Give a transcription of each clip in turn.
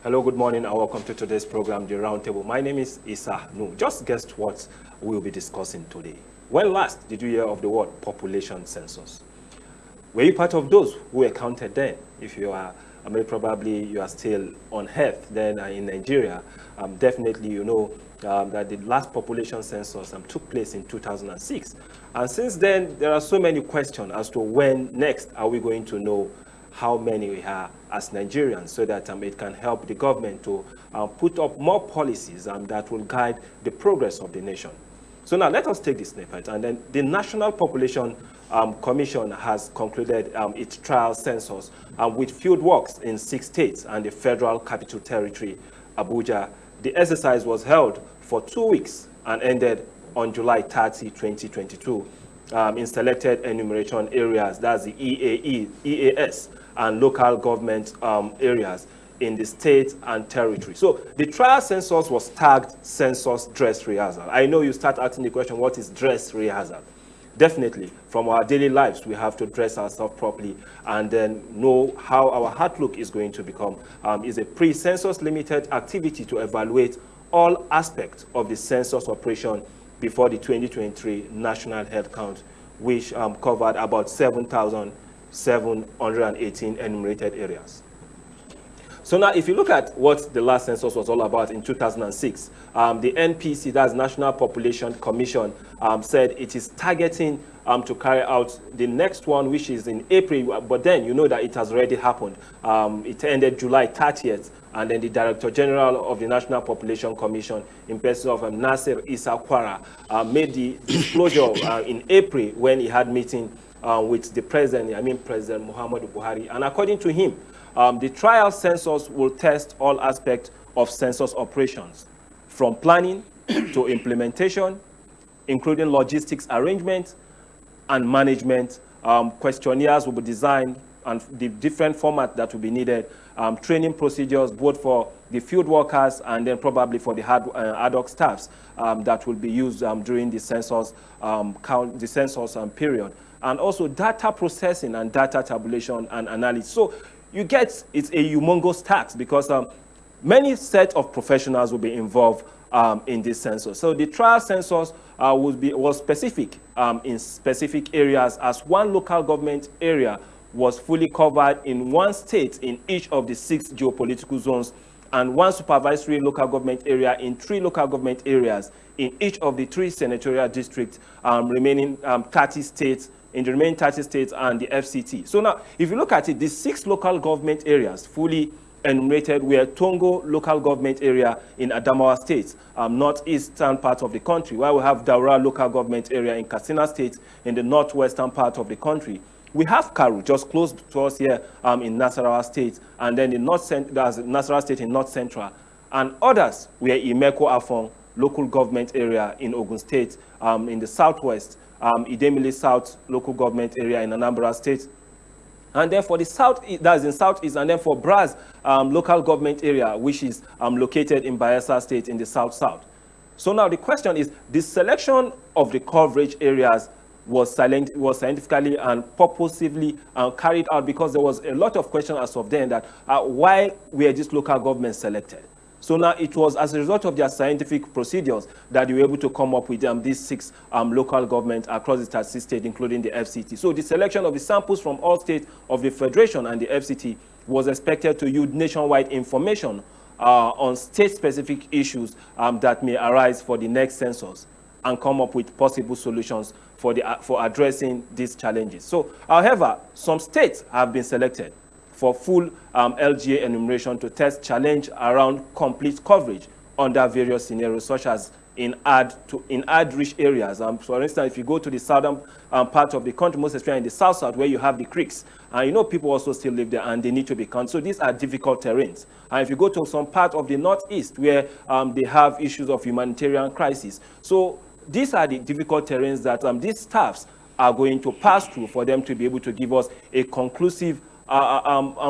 Hello, good morning, and welcome to today's program, The Roundtable. My name is Isa Nu. Just guess what we'll be discussing today. When last did you hear of the word population census? Were you part of those who were counted then? If you are, probably you are still on earth then in Nigeria, definitely you know that the last population census took place in 2006. And since then, there are so many questions as to when next are we going to know how many we are as Nigerians, so that it can help the government to put up more policies that will guide the progress of the nation. So now let us take this snippet, and then the National Population Commission has concluded its trial census with field works in 6 states and the Federal Capital Territory, Abuja. The exercise was held for 2 weeks and ended on July 30, 2022 in selected enumeration areas, that's the EAS, and local government areas in the state and territory. So the trial census was tagged census dress rehearsal. I know you start asking the question, what is dress rehearsal? Definitely, from our daily lives, we have to dress ourselves properly and then know how our outlook is going to become. It's a pre-census limited activity to evaluate all aspects of the census operation before the 2023 national head count, which covered about 7,718 enumerated areas. So now, if you look at what the last census was all about in 2006, the NPC, that's National Population Commission, said it is targeting to carry out the next one, which is in April, but then you know that it has already happened. It ended July 30th, and then the Director General of the National Population Commission, in person of Nasir Isa Kwara, made the disclosure in April when he had meeting with the President, President Muhammadu Buhari, and according to him, the trial census will test all aspects of census operations, from planning to implementation, including logistics arrangement and management. Questionnaires will be designed and the different formats that will be needed, training procedures both for the field workers and then probably for the ad hoc staffs that will be used during the census period, and also data processing and data tabulation and analysis. So you get, it's a humongous task because many set of professionals will be involved in this census. So the trial census was specific in specific areas, as one local government area was fully covered in one state in each of the 6 geopolitical zones, and one supervisory local government area in 3 local government areas in each of the 3 senatorial districts, remaining 30 states, in the remaining 30 states and the FCT. So now, if you look at it, the 6 local government areas fully enumerated were Tongo local government area in Adamawa State, northeastern part of the country, while we have Daura local government area in Katsina State in the northwestern part of the country. We have Karu, just close to us here in Nasarawa State, and then in Nasarawa State in North Central. And others were Imeko Afong local government area in Ogun State, in the southwest, Idemili South local government area in Anambra State. And then for the south, that's in southeast, and then for Braz local government area, which is located in Bayelsa State in the south-south. So now the question is, the selection of the coverage areas was scientifically and purposively carried out because there was a lot of questions as of then that why were these local governments selected? So now it was as a result of their scientific procedures that they were able to come up with these 6 local governments across the 36 states, including the FCT. So the selection of the samples from all states of the Federation and the FCT was expected to yield nationwide information on state-specific issues that may arise for the next census, and come up with possible solutions for addressing these challenges. So, however, some states have been selected for full LGA enumeration to test challenge around complete coverage under various scenarios, such as in ad-rich areas. For instance, if you go to the southern part of the country, most especially in the south-south, where you have the creeks, and people also still live there, and they need to be counted. So these are difficult terrains. And if you go to some part of the northeast, where they have issues of humanitarian crisis, so these are the difficult terrains that these staffs are going to pass through for them to be able to give us a conclusive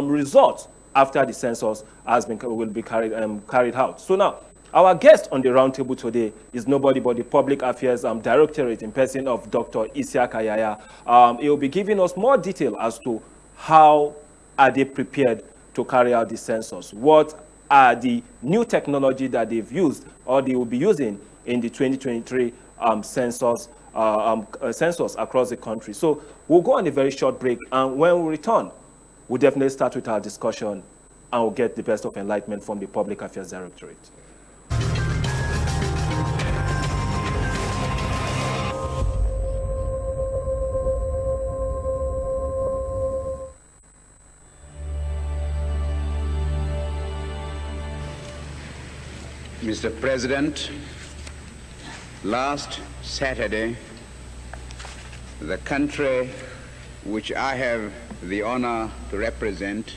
result after the census will be carried out. So now, our guest on the roundtable today is nobody but the Public Affairs Directorate in person of Dr. Isiaka Yaya. He will be giving us more detail as to how are they prepared to carry out the census. What are the new technology that they've used or they will be using in the 2023 census across the country. So we'll go on a very short break, and when we return, we'll definitely start with our discussion and we'll get the best of enlightenment from the Public Affairs Directorate. Mr. President, last Saturday, the country which I have the honor to represent,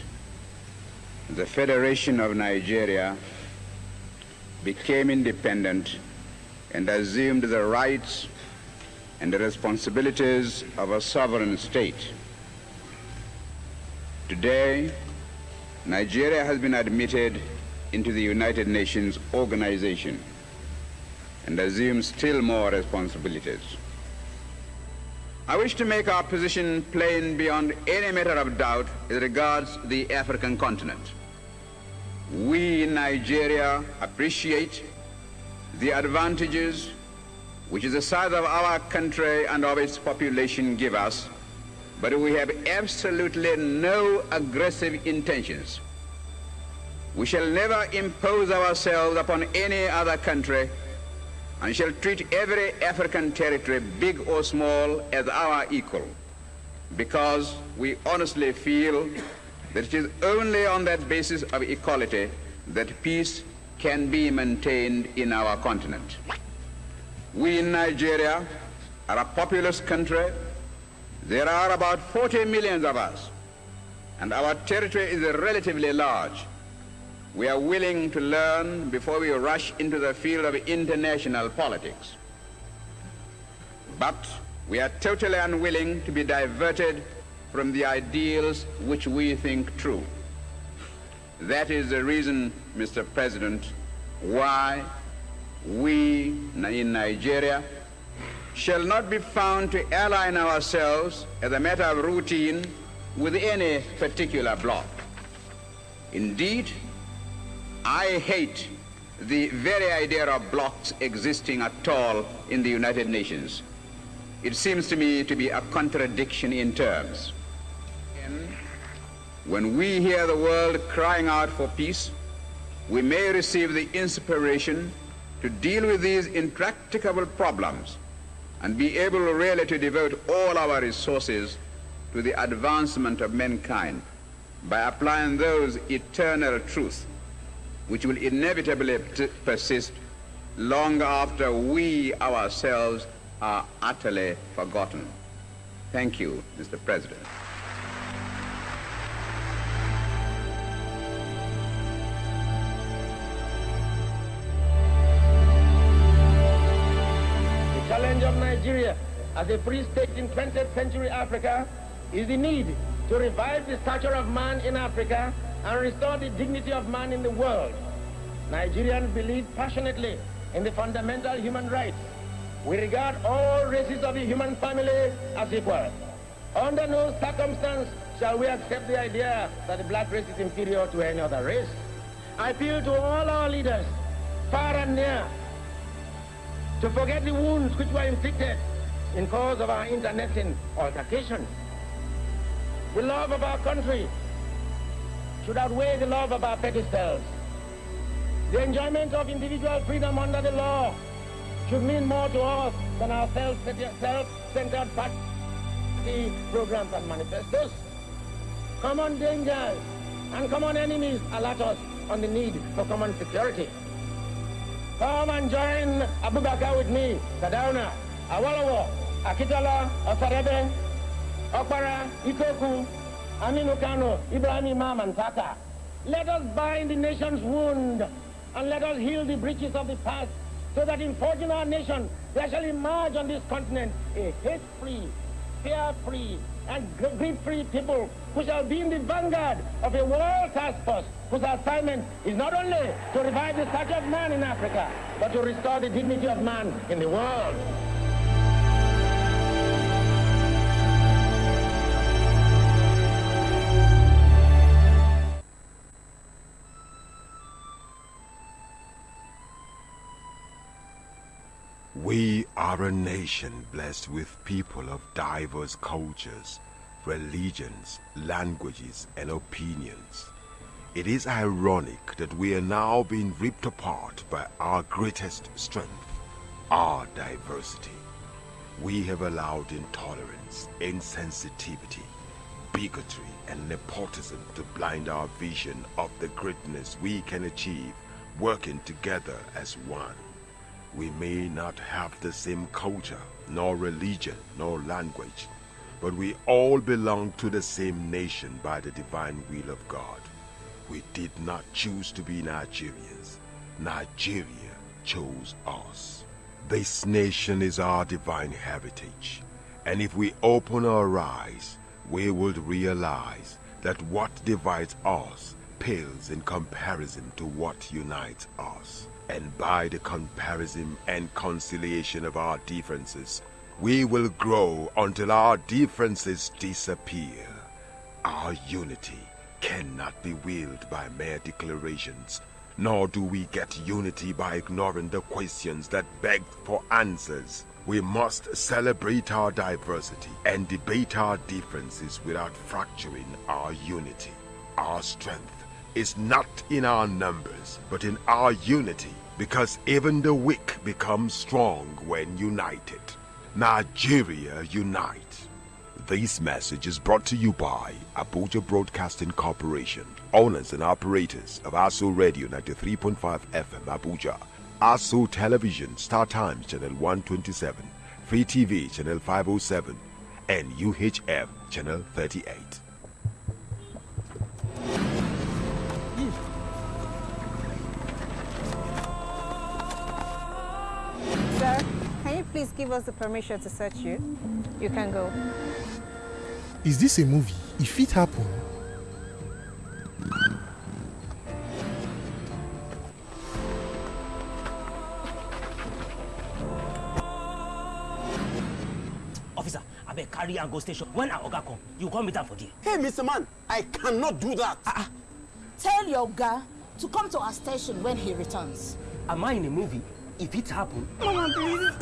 the Federation of Nigeria, became independent and assumed the rights and the responsibilities of a sovereign state. Today, Nigeria has been admitted into the United Nations organization and assumes still more responsibilities. I wish to make our position plain beyond any matter of doubt as regards the African continent. We in Nigeria appreciate the advantages which the size of our country and of its population give us, but we have absolutely no aggressive intentions. We shall never impose ourselves upon any other country and shall treat every African territory, big or small, as our equal, because we honestly feel that it is only on that basis of equality that peace can be maintained in our continent. We in Nigeria are a populous country. There are about 40 million of us, and our territory is relatively large. We are willing to learn before we rush into the field of international politics. But we are totally unwilling to be diverted from the ideals which we think true. That is the reason, Mr. President, why we in Nigeria shall not be found to align ourselves as a matter of routine with any particular bloc. Indeed, I hate the very idea of blocs existing at all in the United Nations. It seems to me to be a contradiction in terms. When we hear the world crying out for peace, we may receive the inspiration to deal with these intractable problems and be able really to devote all our resources to the advancement of mankind by applying those eternal truths which will inevitably persist long after we ourselves are utterly forgotten. Thank you, Mr. President. The challenge of Nigeria as a free state in 20th century Africa is the need to revive the stature of man in Africa and restore the dignity of man in the world. Nigerians believe passionately in the fundamental human rights. We regard all races of the human family as equal. Under no circumstance shall we accept the idea that the black race is inferior to any other race. I appeal to all our leaders, far and near, to forget the wounds which were inflicted in cause of our internecine altercations. The love of our country should outweigh the love of our petty selves. The enjoyment of individual freedom under the law should mean more to us than our self-centered party programs and manifestos. Common dangers and common enemies alert us on the need for common security. Come and join Abubakar with me, Sadauna, Awolowo, Akitola, Osarebe, Okpara, Ikoku, Aminu Kano, Ibrahim Imam, and Tata. Let us bind the nation's wound and let us heal the breaches of the past so that in forging our nation, there shall emerge on this continent a hate-free, fear-free, and greed-free people who shall be in the vanguard of a world task force whose assignment is not only to revive the stature of man in Africa, but to restore the dignity of man in the world. are a nation blessed with people of diverse cultures, religions, languages, and opinions. It is ironic that we are now being ripped apart by our greatest strength, our diversity. We have allowed intolerance, insensitivity, bigotry, and nepotism to blind our vision of the greatness we can achieve working together as one. We may not have the same culture, nor religion, nor language, but we all belong to the same nation by the divine will of God. We did not choose to be Nigerians. Nigeria chose us. This nation is our divine heritage, and if we open our eyes, we would realize that what divides us pales in comparison to what unites us. And by the comparison and conciliation of our differences, we will grow until our differences disappear. Our unity cannot be wielded by mere declarations, nor do we get unity by ignoring the questions that beg for answers. We must celebrate our diversity and debate our differences without fracturing our unity. Our strength is not in our numbers, but in our unity, because even the weak become strong when united. Nigeria unite. This message is brought to you by Abuja Broadcasting Corporation, owners and operators of ASO Radio 93.5 FM Abuja, ASO Television Star Times Channel 127, Free TV Channel 507, and UHF Channel 38. Sir, can you please give us the permission to search you? You can go. Is this a movie? If it happened. Officer, I beg carry and go station. When our Oga come, you come meet am for there. Hey, Mr. Man, I cannot do that. Tell your guy to come to our station when he returns. Am I in a movie? If it happen, Mama, please.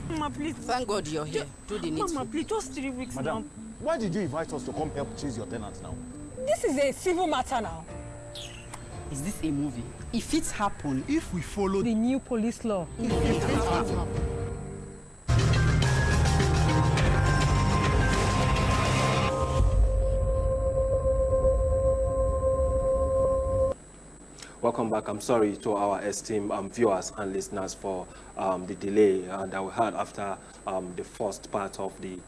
Mama, please. Thank God you're here. Do the needful. Mama, please, just 3 weeks Madam, now. why did you invite us to come help chase your tenants now? This is a civil matter now. Is this a movie? If it happen, If we follow The new police law. Welcome back. I'm sorry to our esteemed viewers and listeners for the delay that we had after the first part of the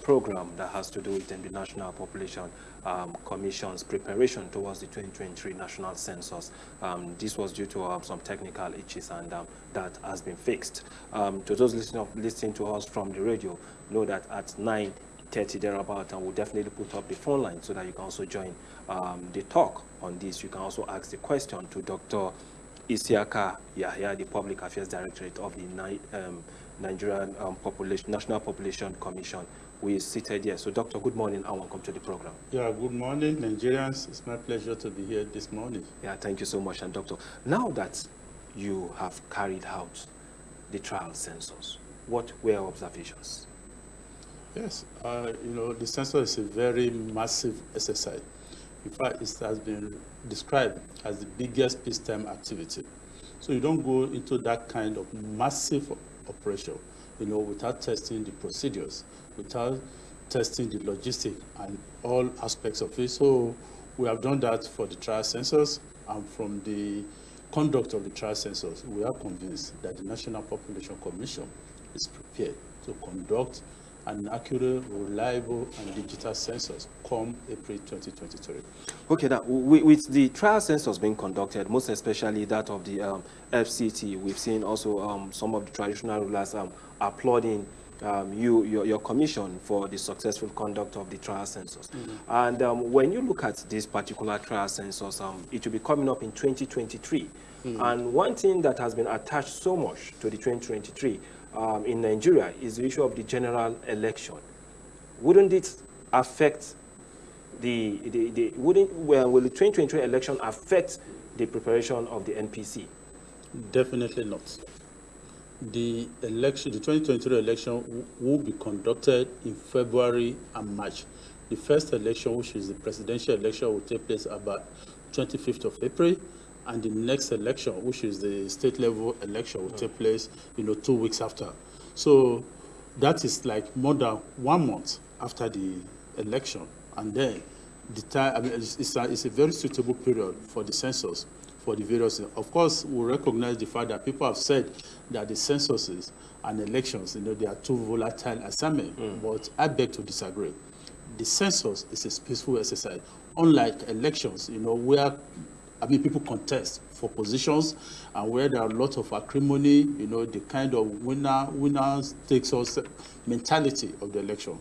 program that has to do with the National Population Commission's preparation towards the 2023 National Census. This was due to some technical issues, and that has been fixed. To those listening to us from the radio, know that at 9:30 thereabout, and we'll definitely put up the phone line so that you can also join the talk on this. You can also ask the question to Dr. Isiaka Yahya, the Public Affairs Directorate of the Nigerian National Population Commission, who is seated here. So, Doctor, good morning and welcome to the program. Yeah, good morning, Nigerians. It's my pleasure to be here this morning. Yeah, thank you so much. And Doctor, now that you have carried out the trial census, what were your observations? Yes, the census is a very massive exercise. In fact, it has been described as the biggest peacetime activity. So you don't go into that kind of massive operation, without testing the procedures, without testing the logistics and all aspects of it. So we have done that for the trial census, and from the conduct of the trial census, we are convinced that the National Population Commission is prepared to conduct an accurate, reliable, and digital census come April 2023. Okay, now with the trial census being conducted, most especially that of the FCT, we've seen also some of the traditional rulers applauding your commission for the successful conduct of the trial census. And when you look at this particular trial census, it will be coming up in 2023. And one thing that has been attached so much to the 2023 in Nigeria is the issue of the general election. Wouldn't it affect will the 2023 election affect the preparation of the NPC? Definitely not. The election, the 2023 election will be conducted in February and March. The first election, which is the presidential election, will take place about 25th of April, and the next election, which is the state level election, will take place, 2 weeks after. So that is like more than 1 month after the election, and then the time. I mean, it's a very suitable period for the census. For the various, of course, we recognize the fact that people have said that the censuses and elections, they are too volatile assignments. But I beg to disagree. The census is a peaceful exercise, unlike elections, where people contest for positions and where there are a lot of acrimony, the kind of winner takes us mentality of the election.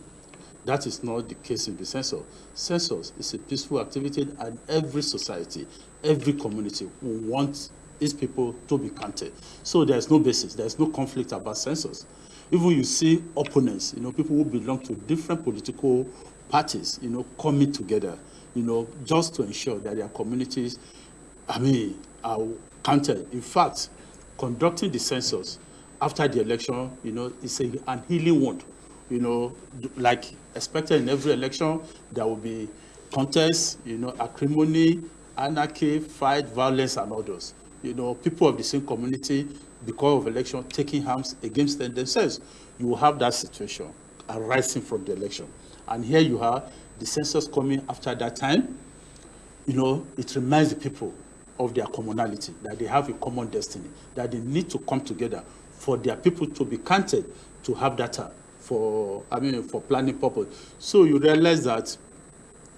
That is not the case in the census. Census is a peaceful activity, and every society, every community will want its people to be counted. So there's no basis, there's no conflict about census. Even you see opponents, people who belong to different political parties, coming together, just to ensure that their communities, are counted. In fact, conducting the census after the election, is an healing wound. Like expected in every election, there will be contests, acrimony, anarchy, fight, violence, and others. People of the same community, because of election, taking arms against themselves. You will have that situation arising from the election. And here you have the census coming after that time. It reminds the people of their commonality, that they have a common destiny, that they need to come together for their people to be counted, to have data for planning purpose. So you realize that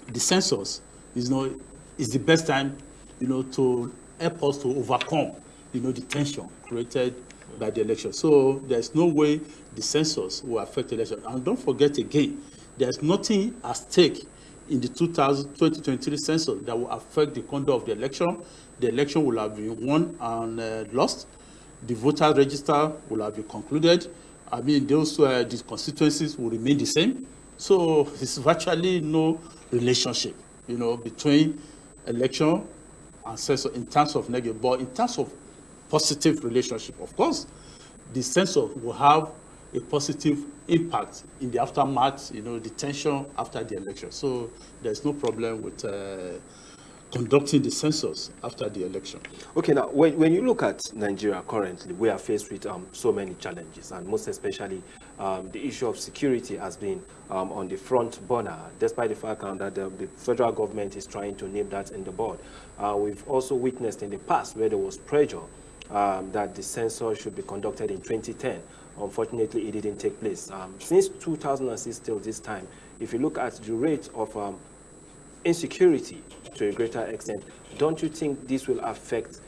the census is the best time, to help us to overcome, the tension created by the election. So there's no way the census will affect the election. And don't forget again, there's nothing at stake in the 2023 census that will affect the conduct of the election. The election will have been won and lost. The voter register will have been concluded. The constituencies will remain the same. So there's virtually no relationship, between election and census in terms of negative. But in terms of positive relationship, of course, the census will have a positive impact in the aftermath, the tension after the election. So there's no problem with conducting the census after the election. Okay, now, when you look at Nigeria currently, we are faced with so many challenges, and most especially the issue of security has been on the front burner, despite the fact that the federal government is trying to nip that in the bud. We've also witnessed in the past where there was pressure that the census should be conducted in 2010. Unfortunately, it didn't take place. Since 2006 till this time, if you look at the rate of insecurity to a greater extent, don't you think this will affect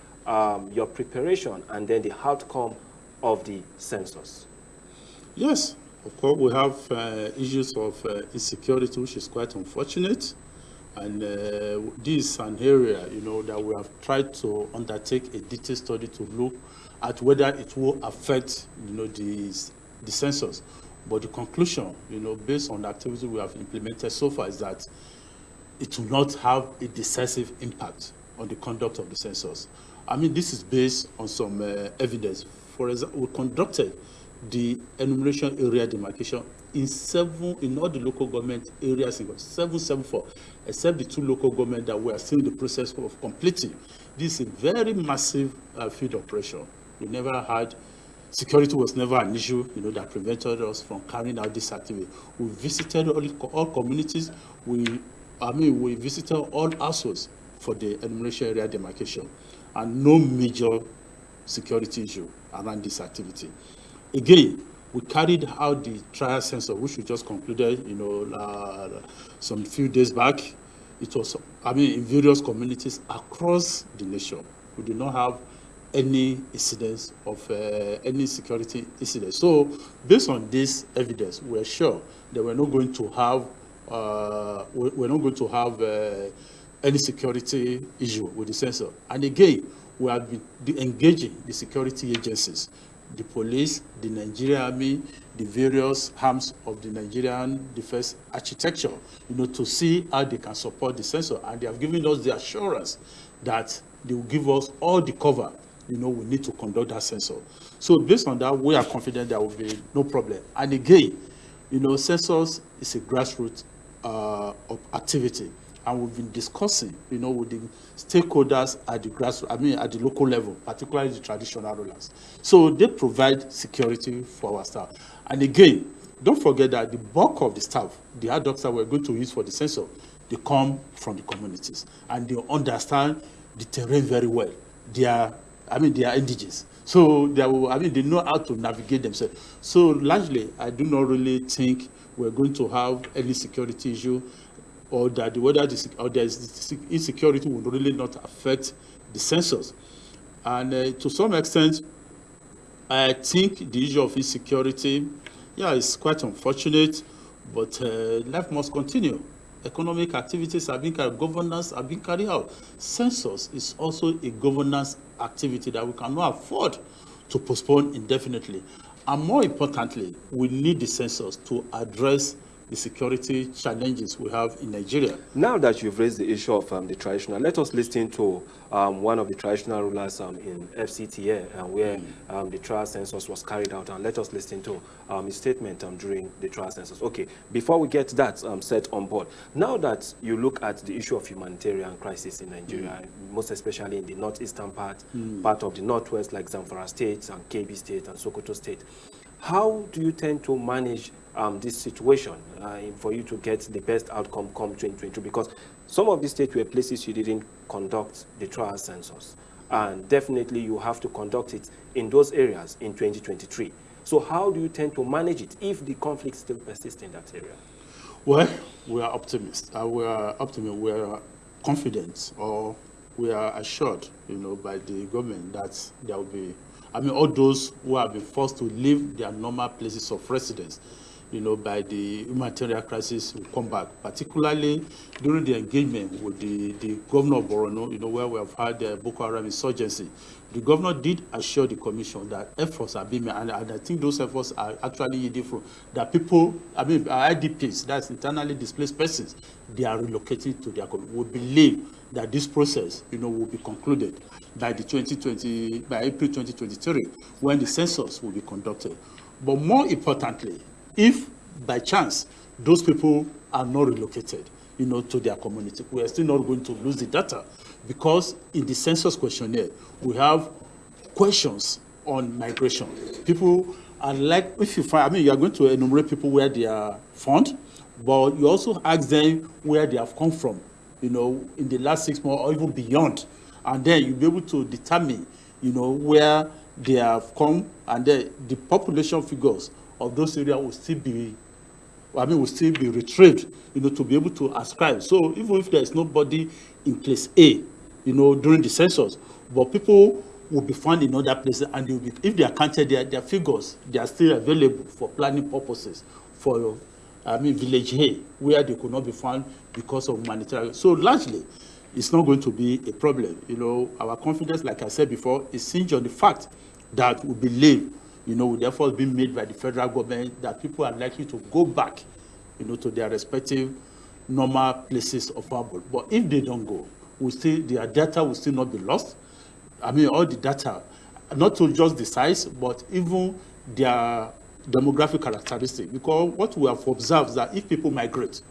your preparation and then the outcome of the census? Yes, of course, we have issues of insecurity, which is quite unfortunate. And this is an area, that we have tried to undertake a detailed study to look at whether it will affect, the census. But the conclusion, based on the activity we have implemented so far, is that it will not have a decisive impact on the conduct of the census. This is based on some evidence. For example, we conducted the enumeration area demarcation in all the local government areas, 774, except the 2 local governments that we are still in the process of completing. This is a very massive field operation. We never had, security was never an issue, that prevented us from carrying out this activity. We visited all communities. We visited all households for the enumeration area demarcation, and no major security issue around this activity. Again, we carried out the trial census, which we just concluded, some few days back. It was, in various communities across the nation. We did not have any incidents of any security incidents. So, based on this evidence, we're sure that we're not going to have any security issue with the census. And again, we have been engaging the security agencies, the police, the Nigerian Army, the various arms of the Nigerian defense architecture, to see how they can support the census. And they have given us the assurance that they will give us all the cover, we need to conduct that census. So based on that, we are confident there will be no problem. And again, census is a grassroots of activity. And we've been discussing, with the stakeholders at the at the local level, particularly the traditional rulers. So they provide security for our staff. And again, don't forget that the bulk of the staff, the ad hocs that we're going to use for the census, they come from the communities and they understand the terrain very well. They are indigenous. So they know how to navigate themselves. So largely, I do not really think we're going to have any security issue, or that there's insecurity will really not affect the census. And to some extent, I think the issue of insecurity, it's quite unfortunate, but life must continue. Economic activities are being carried, governance are being carried out. Census is also a governance activity that we cannot afford to postpone indefinitely. And more importantly, we need the census to address the security challenges we have in Nigeria. Now that you've raised the issue of the traditional, let us listen to one of the traditional rulers in FCTA, where the trial census was carried out, and let us listen to his statement during the trial census. Okay, before we get that set on board, now that you look at the issue of humanitarian crisis in Nigeria, most especially in the northeastern part of the northwest, like Zamfara State and Kebbi State and Sokoto State, how do you tend to manage this situation for you to get the best outcome come 2022? Because some of these states were places you didn't conduct the trial census, and definitely you have to conduct it in those areas in 2023. So how do you tend to manage it if the conflict still persists in that area? Well, we are optimists. We are confident, or we are assured, by the government that there will be, all those who have been forced to leave their normal places of residence, by the humanitarian crisis will come back, particularly during the engagement with the governor of Borno, where we have had the Boko Haram insurgency. The governor did assure the commission that efforts are being made, and I think those efforts are actually yielding fruit. That people, IDPs, that's internally displaced persons, they are relocating to their community. We believe that this process, will be concluded by April 2023, when the census will be conducted. But more importantly, if by chance those people are not relocated, to their community, we are still not going to lose the data, because in the census questionnaire we have questions on migration. People are like, if you find, you are going to enumerate people where they are found, but you also ask them where they have come from, in the last 6 months or even beyond, and then you'll be able to determine, where they have come, and then the population figures of those areas will still be, retrieved, to be able to ascribe. So even if there is nobody in place A, during the census, but people will be found in other places, and they will be, if they are counted, their figures, they are still available for planning purposes, for village A, where they could not be found because of humanitarian. So largely, it's not going to be a problem. Our confidence, like I said before, is hinged on the fact that we believe, with the efforts being made by the federal government, that people are likely to go back, to their respective normal places of abode. But if they don't go, their data will still not be lost. All the data, not to just the size, but even their demographic characteristics. Because what we have observed is that if people migrate,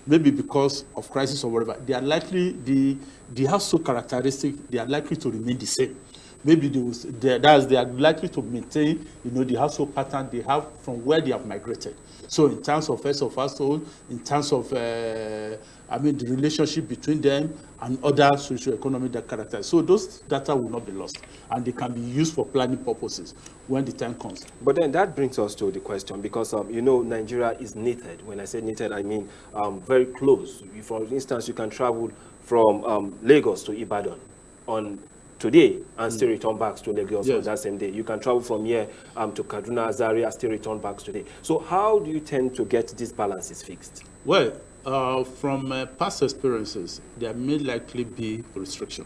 maybe because of crisis or whatever, they are likely, the household characteristics, they are likely to remain the same. Maybe they are likely to maintain, the household pattern they have from where they have migrated. So in terms of first of household, in terms of, the relationship between them and other socio-economic characters. So those data will not be lost, and they can be used for planning purposes when the time comes. But then that brings us to the question, because, Nigeria is knitted. When I say knitted, I mean very close. For instance, you can travel from Lagos to Ibadan on today and still return back to Lagos on that same day. You can travel from here to Kaduna, Zaria, still return back today. So how do you tend to get these balances fixed? Well, from past experiences, there may likely be restriction,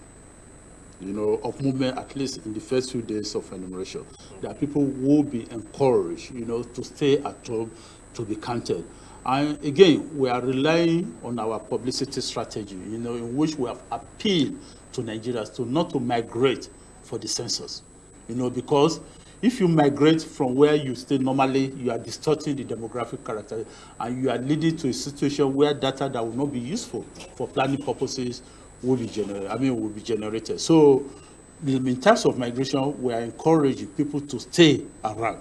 of movement, at least in the first few days of enumeration. That people will be encouraged, to stay at home, to be counted. And again, we are relying on our publicity strategy, in which we have appealed to Nigerians to not to migrate for the census, because if you migrate from where you stay normally, you are distorting the demographic character, and you are leading to a situation where data that will not be useful for planning purposes will be generated. So, in terms of migration, we are encouraging people to stay around,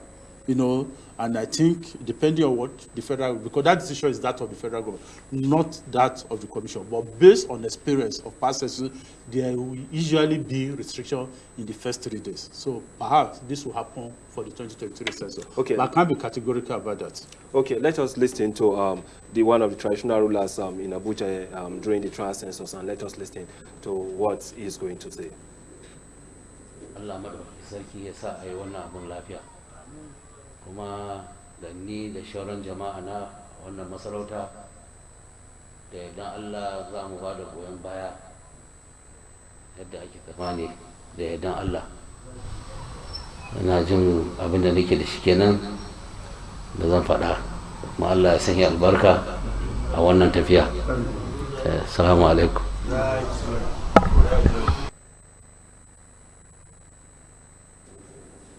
and I think depending on what the federal, because that decision is that of the federal government, not that of the commission. But based on experience of past census, there will usually be restriction in the first 3 days. So perhaps this will happen for the 2023 census. Okay. But I can't be categorical about that. Okay, let us listen to the one of the traditional rulers in Abuja during the trial census, and let us listen to what he is going to say. Allah sarki ya sa a yi wannan abun lafiya, kuma da ni da shauran jama'a na wannan masarauta da idan Allah za mu ba da goyon baya yadda ake tsammani da idan Allah. Ina jin abin da nake da shi kenan da zan faɗa, kuma Allah ya sanya albarka a wannan tafiya. Assalamu alaikum.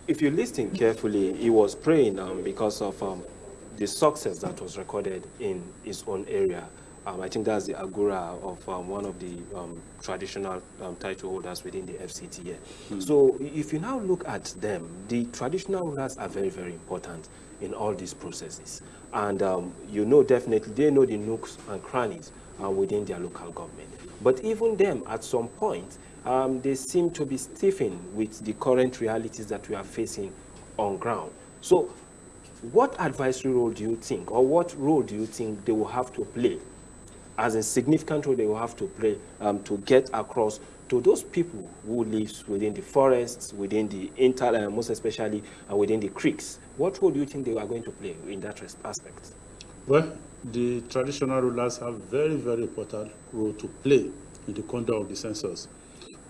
If you listen carefully, he was praying because of the success that was recorded in his own area. I think that's the Agura of one of the traditional title holders within the FCT here. So if you now look at them, the traditional rulers are very, very important in all these processes. And definitely, they know the nooks and crannies within their local government. But even them, at some point, they seem to be stiffened with the current realities that we are facing on ground. So what advisory role do you think, or what role do you think they will have to play, as a significant role they will have to play to get across to those people who live within the forests, within the most especially within the creeks? What role do you think they are going to play in that aspect? Well, the traditional rulers have very, very important role to play in the conduct of the census.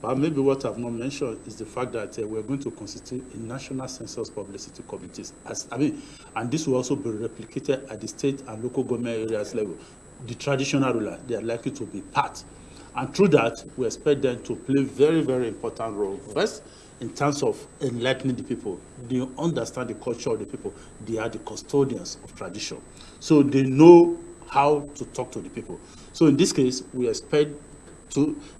But maybe what I've not mentioned is the fact that we're going to constitute a national census publicity committees. And this will also be replicated at the state and local government areas level. The traditional ruler, they are likely to be part. And through that, we expect them to play very, very important role. First, in terms of enlightening the people. They understand the culture of the people. They are the custodians of tradition. So they know how to talk to the people. So in this case, we expect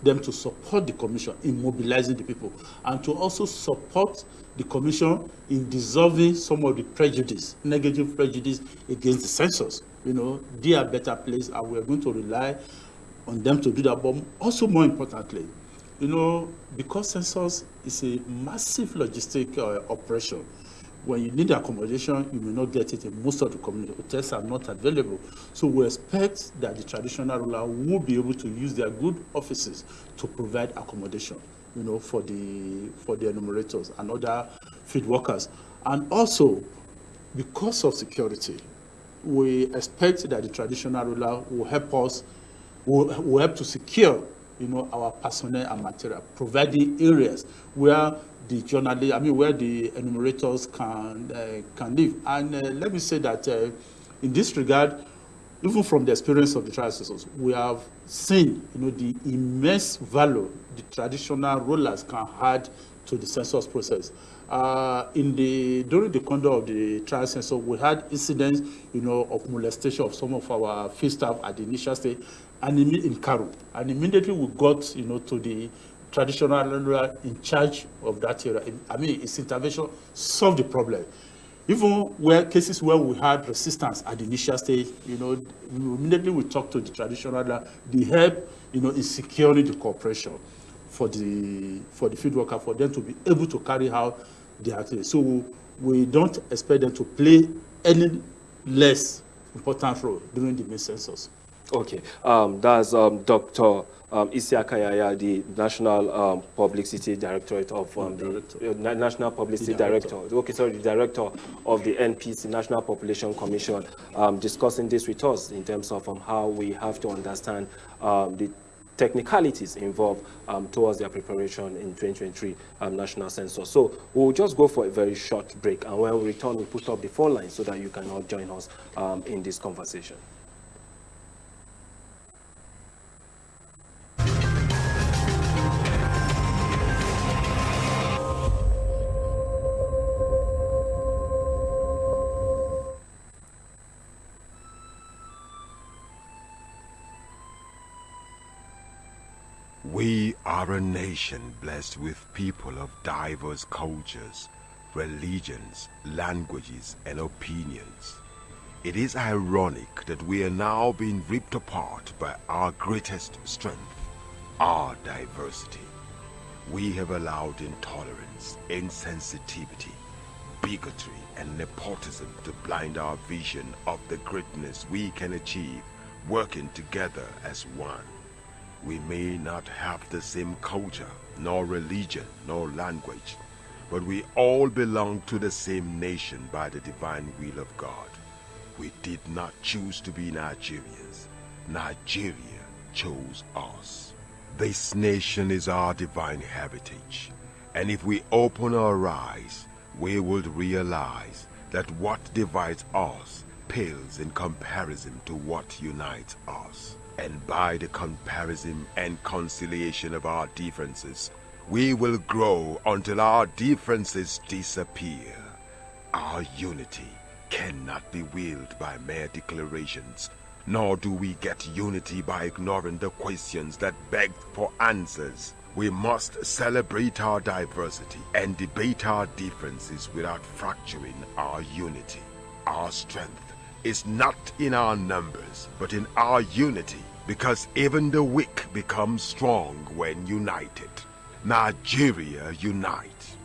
them to support the commission in mobilizing the people, and to also support the commission in dissolving some of the negative prejudice against the census. They are better placed, and we are going to rely on them to do that. But also, more importantly, because census is a massive logistic operation, when you need accommodation, you may not get it in most of the community. Hotels are not available. So we expect that the traditional ruler will be able to use their good offices to provide accommodation, for the enumerators and other field workers. And also, because of security, we expect that the traditional ruler will help us, will help to secure, our personnel and material, providing areas where where the enumerators can live. And let me say that in this regard, even from the experience of the trial census, we have seen, the immense value the traditional rulers can add to the census process. During the conduct of the trial census, we had incidents, of molestation of some of our field staff at the initial stage, and in Karu. And immediately we got, to the traditional ruler in charge of that area. Its intervention solved the problem. Even cases where we had resistance at the initial stage, immediately we talked to the traditional ruler. They help, in securing the cooperation for the field worker, for them to be able to carry out their activities. So we don't expect them to play any less important role during the main census. Okay, that's Dr. Isiaka Yaya, the National Publicity Directorate of the National Publicity Director. Okay, sorry, the Director of the NPC, National Population Commission, discussing this with us in terms of how we have to understand the technicalities involved towards their preparation in 2023 National Census. So we'll just go for a very short break, and when we return, we'll put up the phone line so that you can all join us in this conversation. are a nation blessed with people of diverse cultures, religions, languages, and opinions. It is ironic that we are now being ripped apart by our greatest strength, our diversity. We have allowed intolerance, insensitivity, bigotry, and nepotism to blind our vision of the greatness we can achieve working together as one. We may not have the same culture, nor religion, nor language, but we all belong to the same nation by the divine will of God. We did not choose to be Nigerians. Nigeria chose us. This nation is our divine heritage, and if we open our eyes, we will realize that what divides us pales in comparison to what unites us. And by the comparison and conciliation of our differences, we will grow until our differences disappear. Our unity cannot be willed by mere declarations, nor do we get unity by ignoring the questions that beg for answers. We must celebrate our diversity and debate our differences without fracturing our unity. Our strength is not in our numbers, but in our unity, because even the weak become strong when united. Nigeria unite.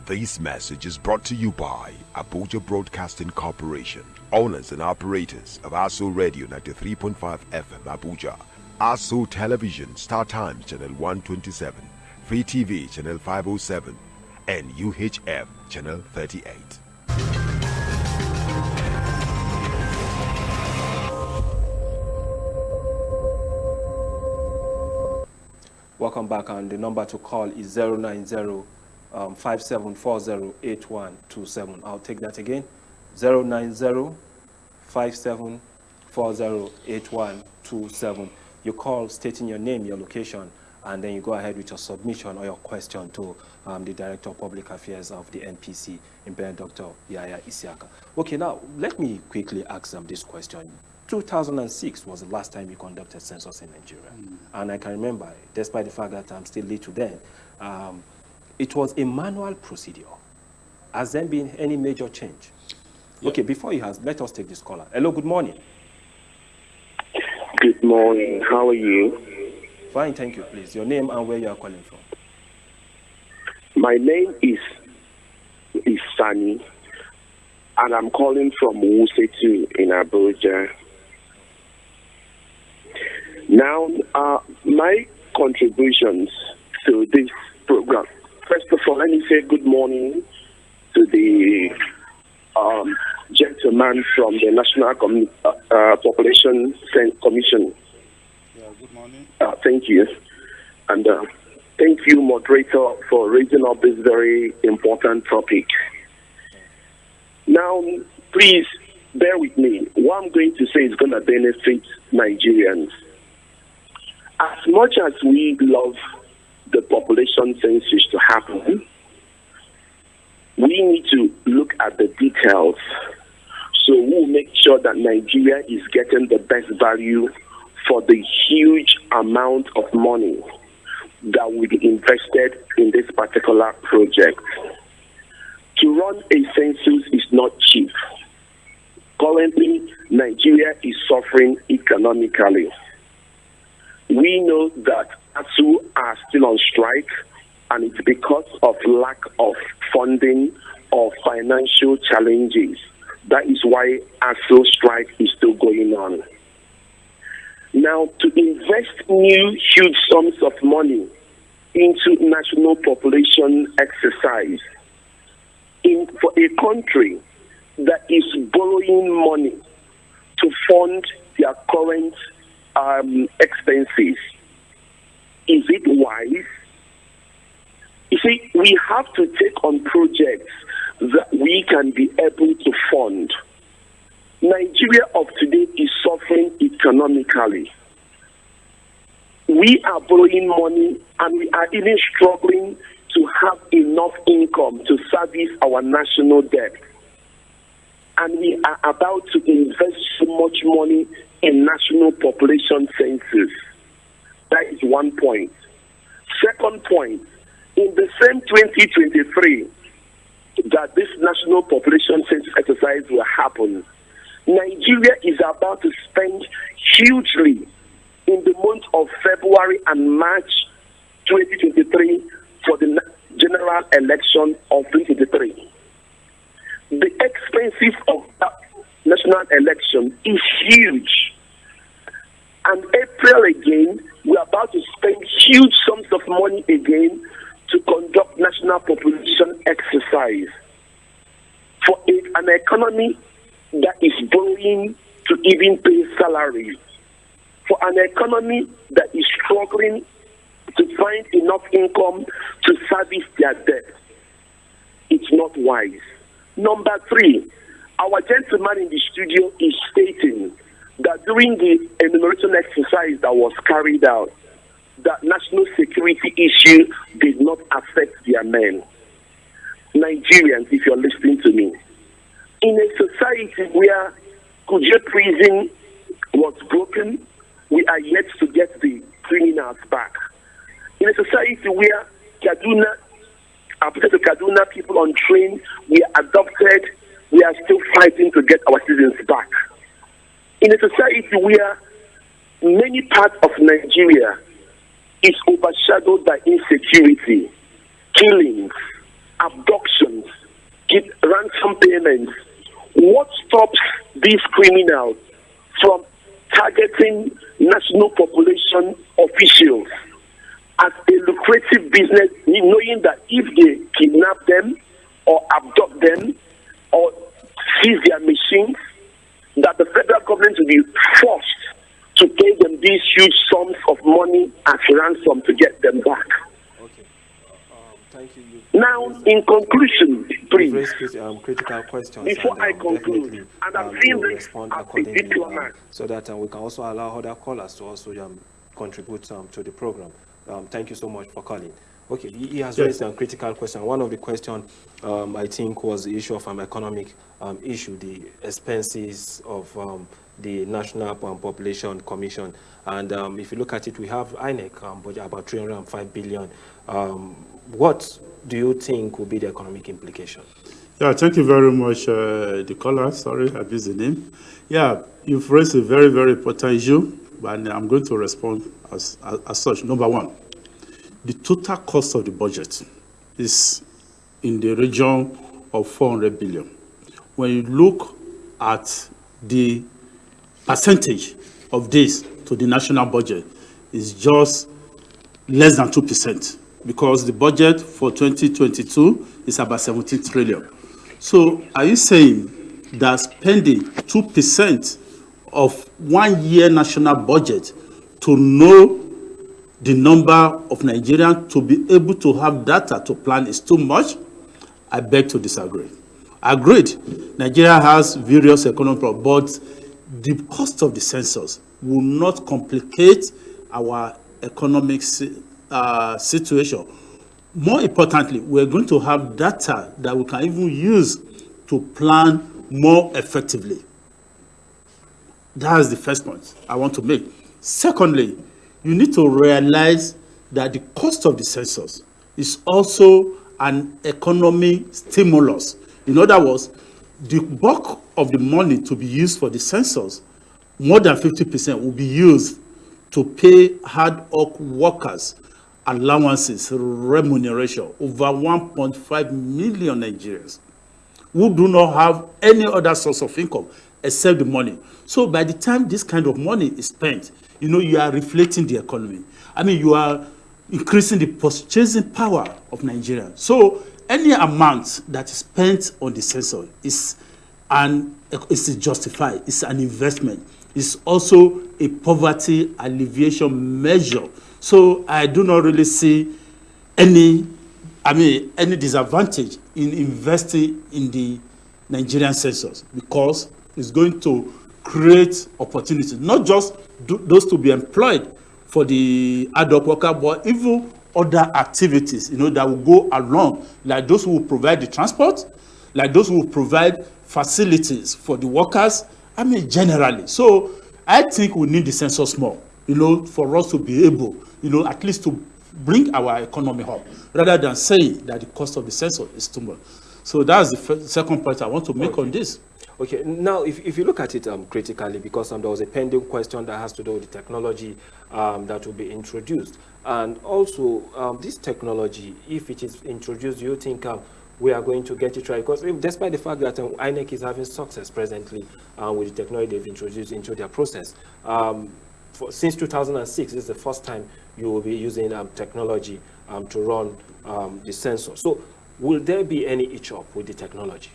This message is brought to you by Abuja Broadcasting Corporation, owners and operators of ASO Radio 93.5 FM Abuja, ASO Television Star Times Channel 127, Free TV Channel 507, and UHF Channel 38. Welcome back, and the number to call is 090 57408127. I'll take that again. 090 57408127. You call stating your name, your location, and then you go ahead with your submission or your question to the Director of Public Affairs of the NPC, Imperial Dr. Yaya Isiaka. Okay, now let me quickly ask them this question. 2006 was the last time you conducted census in Nigeria. And I can remember, despite the fact that I'm still little then, it was a manual procedure. Has there been any major change? Yep. Okay, before you ask, let us take this caller. Hello, good morning. Good morning. How are you? Fine, thank you, please. Your name and where you are calling from. My name is Sani, and I'm calling from Wusetu in Abuja. Now, my contributions to this program. First of all, let me say good morning to the gentleman from the National Population Commission. Yeah, good morning. Thank you. And thank you, moderator, for raising up this very important topic. Now, please bear with me. What I'm going to say is going to benefit Nigerians. As much as we love the population census to happen, we need to look at the details. So we'll make sure that Nigeria is getting the best value for the huge amount of money that will be invested in this particular project. To run a census is not cheap. Currently, Nigeria is suffering economically. We know that ASU are still on strike, and it's because of lack of funding or financial challenges. That is why ASU strike is still going on. Now, to invest new huge sums of money into national population exercise for a country that is borrowing money to fund their current expenses, is it wise? You see, we have to take on projects that we can be able to fund. Nigeria of today is suffering economically. We are borrowing money, and we are even struggling to have enough income to service our national debt. And we are about to invest so much money in national population census. That is one point. Second point, in the same 2023 that this national population census exercise will happen, Nigeria is about to spend hugely in the month of February and March 2023 for the general election of 2023. The expenses of that national election is huge. And April again, we're about to spend huge sums of money again to conduct national population exercise for an economy that is borrowing to even pay salaries, for an economy that is struggling to find enough income to service their debt. It's not wise. Number three, our gentleman in the studio is stating that during the enumeration exercise that was carried out, that national security issue did not affect their men. Nigerians, if you're listening to me, in a society where Kuje prison was broken, we are yet to get the criminals back. In a society where Kaduna, after the Kaduna people on train, we are adopted, we are still fighting to get our citizens back. In a society where many parts of Nigeria is overshadowed by insecurity, killings, abductions, ransom payments, what stops these criminals from targeting national population officials as a lucrative business, knowing that if they kidnap them or abduct them or seize their machines, that the federal government will be forced to pay them these huge sums of money as ransom to get them back. Okay. Thank you. Now, in conclusion, please, critical questions. Before I conclude, and I'm saying this respond as a accordingly, diplomat, so that we can also allow other callers to also contribute to the program. Thank you so much for calling. Okay, he has raised a critical question. One of the questions, I think, was the issue of economic issue, the expenses of the National Population Commission. And if you look at it, we have INEC budget about 305 billion. What do you think will be the economic implication? Yeah, thank you very much, the caller. Sorry, I missed the name. Yeah, you've raised a very, very important issue, but I'm going to respond as such. Number one, the total cost of the budget is in the region of 400 billion. When you look at the percentage of this to the national budget, it's just less than 2%, because the budget for 2022 is about 17 trillion. So are you saying that spending 2% of 1 year national budget to know the number of Nigerians to be able to have data to plan is too much? I beg to disagree. Agreed, Nigeria has various economic problems, but the cost of the census will not complicate our economic situation. More importantly, we're going to have data that we can even use to plan more effectively. That is the first point I want to make. Secondly, you need to realize that the cost of the census is also an economy stimulus. In other words, the bulk of the money to be used for the census, more than 50% will be used to pay hard workers allowances, remuneration, over 1.5 million Nigerians who do not have any other source of income except the money. So by the time this kind of money is spent, you are reflating the economy. I mean, you are increasing the purchasing power of Nigeria. So any amount that is spent on the census is justified. It's an investment. It's also a poverty alleviation measure. So I do not really see any disadvantage in investing in the Nigerian census, because it's going to create opportunities, not just those to be employed for the ad hoc worker, but even other activities, that will go along, like those who will provide the transport, like those who will provide facilities for the workers, generally. So I think we need the census more, for us to be able, at least to bring our economy up, rather than saying that the cost of the census is too much. So that's the second point I want to make on this. Okay, now if you look at it critically, because there was a pending question that has to do with the technology that will be introduced. And also, this technology, if it is introduced, do you think we are going to get it right? Because despite the fact that INEC is having success presently with the technology they've introduced into their process, since 2006, this is the first time you will be using technology to run the census. So will there be any hitch-up with the technology?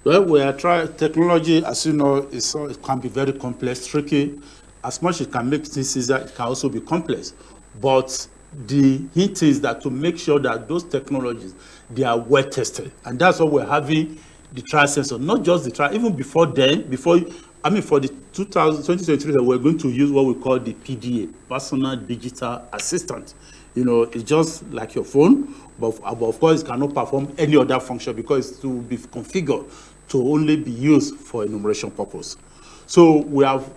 Well, we are trying technology, as you know, it can be very complex, tricky. As much as it can make things easier, it can also be complex. But the hint is that to make sure that those technologies, they are well tested. And that's why we're having the trial census, not just the trial, even before then, for the 2023, we're going to use what we call the PDA, Personal Digital Assistant. You know, it's just like your phone, but of course it cannot perform any other function because it will be configured to only be used for enumeration purpose. So we have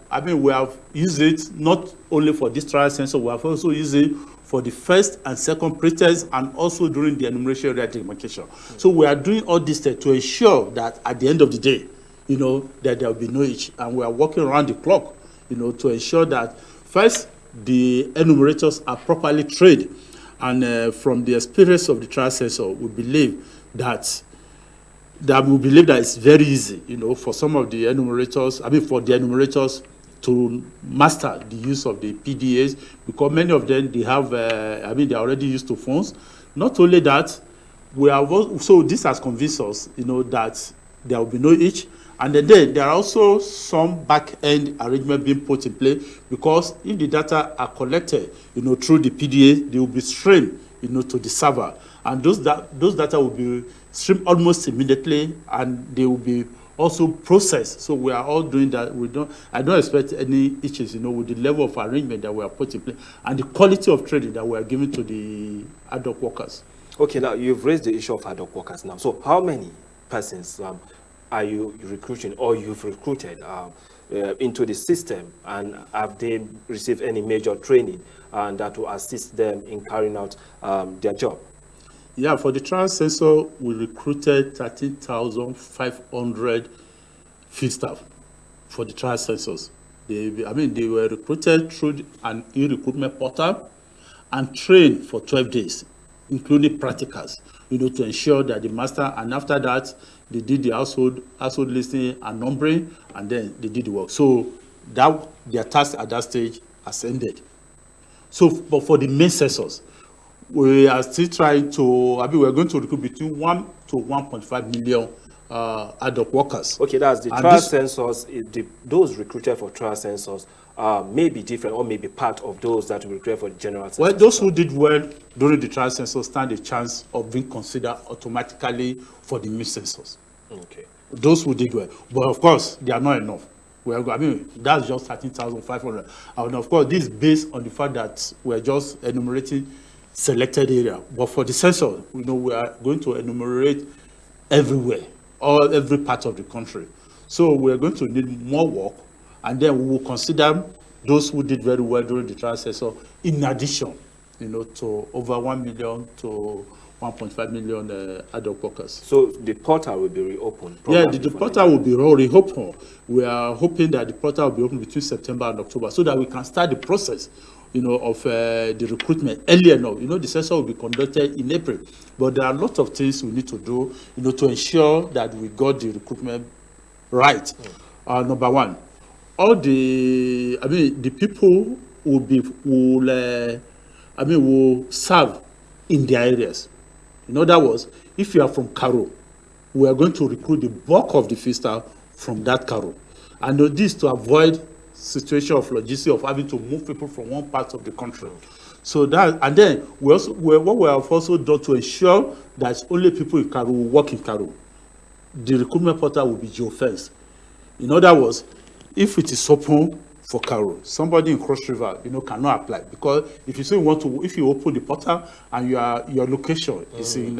used it not only for this trial census, we have also used it for the first and second pretest and also during the enumeration area demarcation. So we are doing all this to ensure that at the end of the day, you know, that there will be no hitch. And we are working around the clock, you know, to ensure that first, the enumerators are properly trained. And from the experience of the trial census, we believe that it's very easy, you know, for some of the enumerators, for the enumerators to master the use of the PDAs, because many of them, they have, they're already used to phones. Not only that, so this has convinced us, you know, that there will be no hitch. And then there are also some back-end arrangement being put in place, because if the data are collected, you know, through the PDA, they will be streamed, you know, to the server, and those data will be streamed almost immediately, and they will be also processed. So we are all doing that. I don't expect any issues, you know, with the level of arrangement that we are putting in place and the quality of training that we are giving to the ad hoc workers. Okay, now you've raised the issue of ad hoc workers now. So how many persons are you recruiting, or you've recruited into the system, and have they received any major training that will assist them in carrying out their job? Yeah, for the trial census, we recruited 13,500 field staff for the trial census. They were recruited through an e-recruitment portal and trained for 12 days, including practicals, you know, to ensure that the master, and after that, they did the household listening and numbering, and then they did the work. So that their task at that stage has ended. So, but for the main census, we are still trying to, we're going to recruit between 1 to 1.5 million ad hoc workers. Okay, that's the trial census. Those recruited for trial census may be different, or may be part of those that we recruit for the general census. Well, those who did well during the trial census stand a chance of being considered automatically for the main census. Okay. Those who did well. But of course, they are not enough. That's just 13,500. And of course, this is based on the fact that we're just enumerating selected area. But for the census, you know, we are going to enumerate everywhere, every part of the country. So we're going to need more work, and then we will consider those who did very well during the trial census in addition, you know, to over 1 million to 1.5 million ad hoc workers. So the portal will be reopened? Yeah, the portal will be reopened. We are hoping that the portal will be open between September and October, so that we can start the process, you know, of the recruitment earlier now. You know, the census will be conducted in April, but there are a lot of things we need to do, you know, to ensure that we got the recruitment right. Number one, all the people will serve in their areas. In other words, if you are from Karo, we are going to recruit the bulk of the field staff from that Karo. And this to avoid situation of logistics of having to move people from one part of the country. So that, and then what we have also done to ensure that only people in Karo will work in Karo, the recruitment portal will be geofenced. In other words, if it is open for Karo, somebody in Cross River, you know, cannot apply, because if you say if you open the portal and your location is in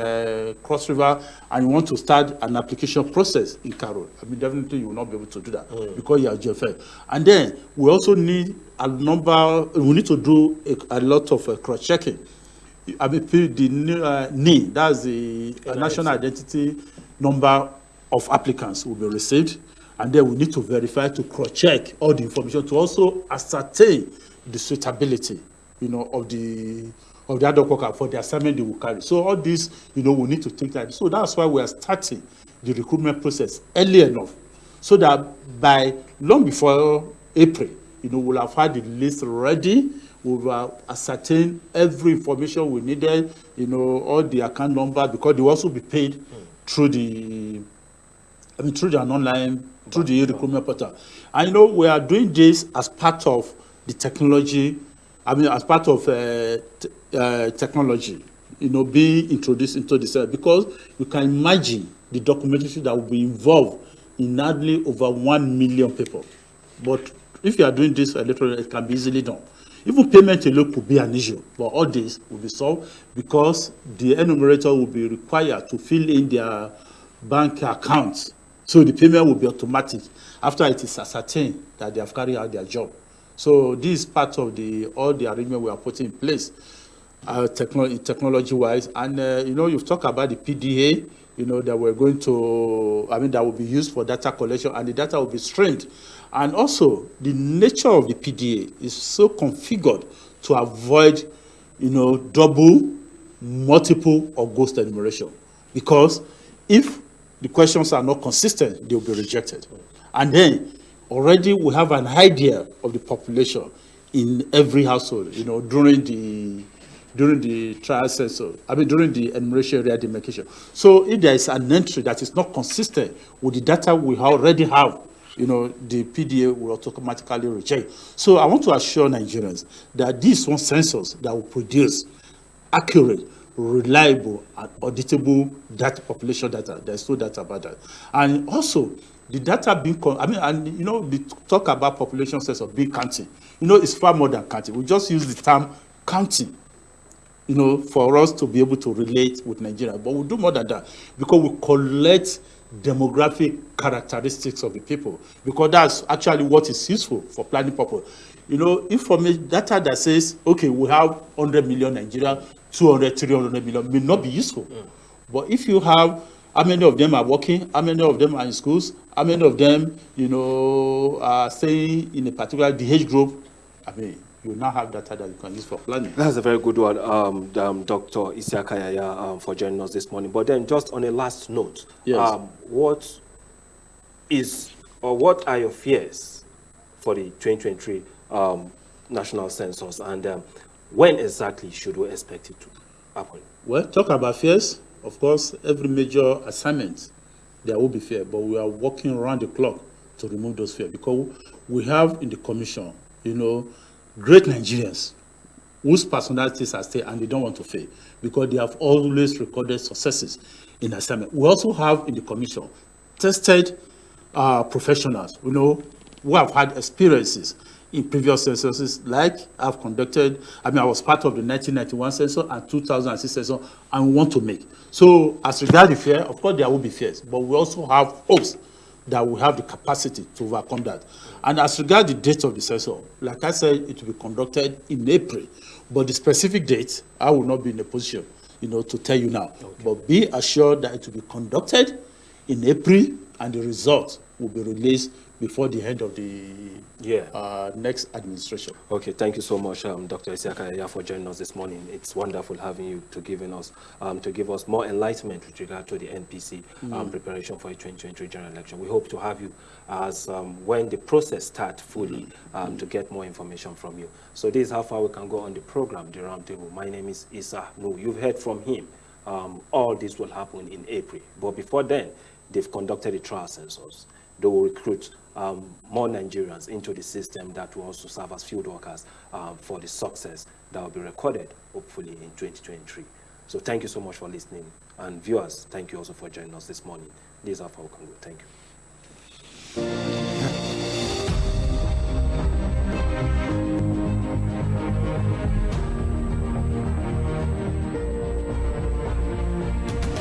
Cross River and you want to start an application process in Karo, definitely you will not be able to do that because you are GFL. And then we also need we need to do a lot of cross-checking. I mean, the NIN, that's the national identity number of applicants will be received, and then we need to verify, to cross-check all the information, to also ascertain the suitability, of the adult worker for the assignment they will carry. So all this, we need to take that. So that's why we are starting the recruitment process early enough, so that by long before April, we'll have had the list ready. We'll ascertain every information we needed, all the account number, because they will also be paid through the online, through the recruitment portal. And we are doing this as part of the technology, as part of technology, being introduced into this, because you can imagine the documentation that will be involved in hardly over 1 million people. But if you are doing this electronically, it can be easily done. Even payment alone could be an issue, but all this will be solved because the enumerator will be required to fill in their bank accounts. So the payment will be automatic after it is ascertained that they have carried out their job. So this is part of all the arrangement we are putting in place, technology-wise. And you've talked about the PDA, that we're going to, that will be used for data collection, and the data will be streamed. And also, the nature of the PDA is so configured to avoid, double, multiple, or ghost enumeration. Because if the questions are not consistent, they will be rejected. And then, already we have an idea of the population in every household, during the trial census, during the enumeration area demarcation. So if there is an entry that is not consistent with the data we already have, the PDA will automatically reject. So I want to assure Nigerians that this one census that will produce accurate, reliable, and auditable data, population data. There's no data about that. And also, the data being, the talk about population census being counting, it's far more than counting. We just use the term counting, for us to be able to relate with Nigeria. But we do more than that, because we collect demographic characteristics of the people, because that's actually what is useful for planning purpose. Information data that says, okay, we have 100 million Nigeria, 200, 300 million may not be useful. But if you have how many of them are working, how many of them are in schools, how many of them, are staying in a particular age group, you now have data that you can use for planning. That's a very good one, Dr. Isiaka Yaya, for joining us this morning. But then, just on a last note, yes. What are your fears for the 2023 national census, and when exactly should we expect it to happen? Well, talk about fears. Of course, every major assignment, there will be fear, but we are working around the clock to remove those fears, because we have in the commission, great Nigerians whose personalities are staying and they don't want to fail, because they have always recorded successes in assignment. We also have in the commission tested professionals, who have had experiences in previous censuses, like I've conducted. I was part of the 1991 census and 2006 census, and we want to make. So as regards the fear, of course there will be fears, but we also have hopes that we have the capacity to overcome that. And as regards the date of the census, like I said, it will be conducted in April, but the specific date, I will not be in a position, to tell you now. Okay. But be assured that it will be conducted in April, and the results will be released before the end of the next administration. Okay, thank you so much, Dr. Isiaka, for joining us this morning. It's wonderful having you to give us more enlightenment with regard to the NPC preparation for the 2023 general election. We hope to have you as when the process starts fully to get more information from you. So this is how far we can go on the program, the Roundtable. My name is Issa Nu. You've heard from him. All this will happen in April. But before then, they've conducted a trial census. They will recruit more Nigerians into the system that will also serve as field workers for the success that will be recorded, hopefully, in 2023. So thank you so much for listening. And viewers, thank you also for joining us this morning. This is how far we can go. Thank you.